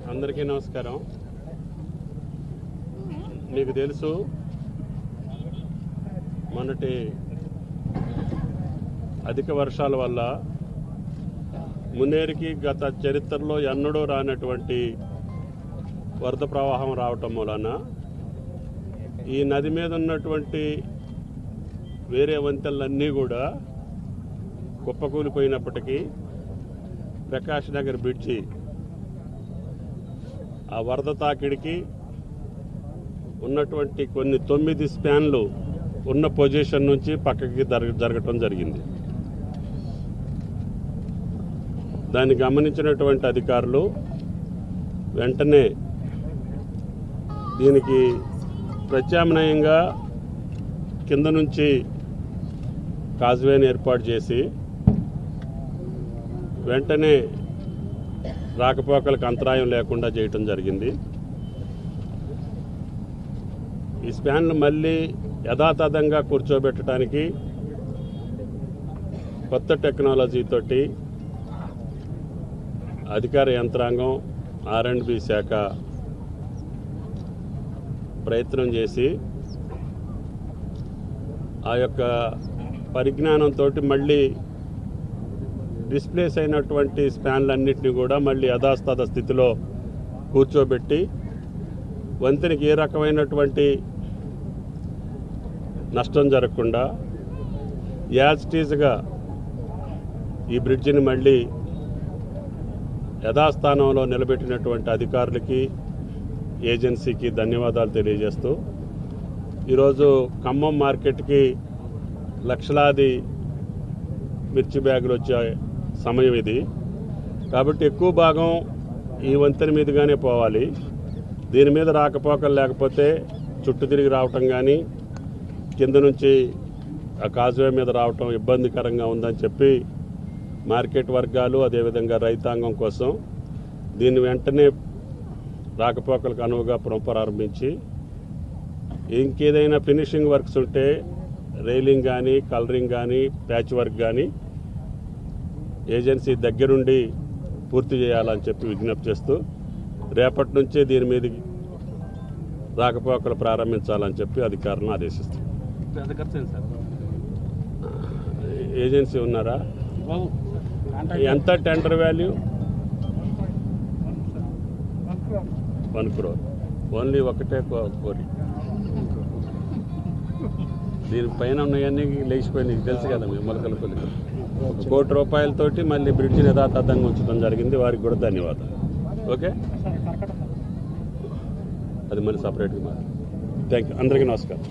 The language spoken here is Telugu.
అందరికీ నమస్కారం. మీకు తెలుసు మొన్నటి అధిక వర్షాల వల్ల మున్నేరుకి గత చరిత్రలో ఎన్నడూ రానటువంటి వరద ప్రవాహం రావటం మూలన ఈ నది మీద ఉన్నటువంటి వేరే వంతెనలన్నీ కూడా కుప్పకూలిపోయినప్పటికీ ప్రకాష్ నగర్ బ్రిడ్జి ఆ వరద తాకిడికి ఉన్నటువంటి కొన్ని 9 స్పాన్లు ఉన్న పొజిషన్ నుంచి పక్కకి జరగటం జరిగింది. దాన్ని గమనించినటువంటి అధికారులు వెంటనే దీనికి ప్రత్యామ్నాయంగా కింద నుంచి కాజ్వేని ఏర్పాటు చేసి వెంటనే రాకపోకలకు అంతరాయం లేకుండా చేయటం జరిగింది. ఈ స్పాన్లు మళ్ళీ యథాతథంగా కూర్చోబెట్టడానికి కొత్త టెక్నాలజీతోటి అధికార యంత్రాంగం R&B శాఖ ప్రయత్నం చేసి ఆ యొక్క పరిజ్ఞానంతో మళ్ళీ డిస్ప్లేస్ అయినటువంటి స్పాన్లన్నింటినీ కూడా మళ్ళీ యథాతథ స్థితిలో కూర్చోబెట్టి వంతెనకి ఏ రకమైనటువంటి నష్టం జరగకుండా యాజ్ టీజ్గా ఈ బ్రిడ్జిని మళ్ళీ యథాస్థానంలో నిలబెట్టినటువంటి అధికారులకి ఏజెన్సీకి ధన్యవాదాలు తెలియజేస్తూ ఈరోజు ఖమ్మం మార్కెట్కి లక్షలాది మిర్చి బ్యాగులు వచ్చే సమయం ఇది. కాబట్టి ఎక్కువ భాగం ఈ వంతెన మీదుగానే పోవాలి. దీని మీద రాకపోకలు లేకపోతే చుట్టూ తిరిగి రావటం కానీ కింద నుంచి ఆ కాజ్వే మీద రావటం ఇబ్బందికరంగా ఉందని చెప్పి మార్కెట్ వర్గాలు అదేవిధంగా రైతాంగం కోసం దీన్ని వెంటనే రాకపోకలకు అనువుగా ప్రారంభించి ఇంకేదైనా ఫినిషింగ్ వర్క్స్ ఉంటే రైలింగ్ కానీ కలరింగ్ కానీ ప్యాచ్ వర్క్ కానీ ఏజెన్సీ దగ్గరుండి పూర్తి చేయాలని చెప్పి విజ్ఞప్తి చేస్తూ రేపటి నుంచే దీని మీద రాకపోకలు ప్రారంభించాలని చెప్పి అధికారులను ఆదేశిస్తారు. ఏజెన్సీ ఉన్నారా? ఎంత టెండర్ వాల్యూ? 1 crore. ఓన్లీ ఒకటే కోరి. దీనిపైన ఉన్నాయన్నీ లేచిపోయినాయి, తెలుసు కదా మీ మొలకలపల్లి. 1 కోటి రూపాయలతోటి మళ్ళీ బ్రిడ్జిని యథాతథంగా ఉంచడం జరిగింది. వారికి కూడా ధన్యవాదాలు. ఓకే, అది మళ్ళీ సపరేట్గా. Thank you. అందరికీ నమస్కారం.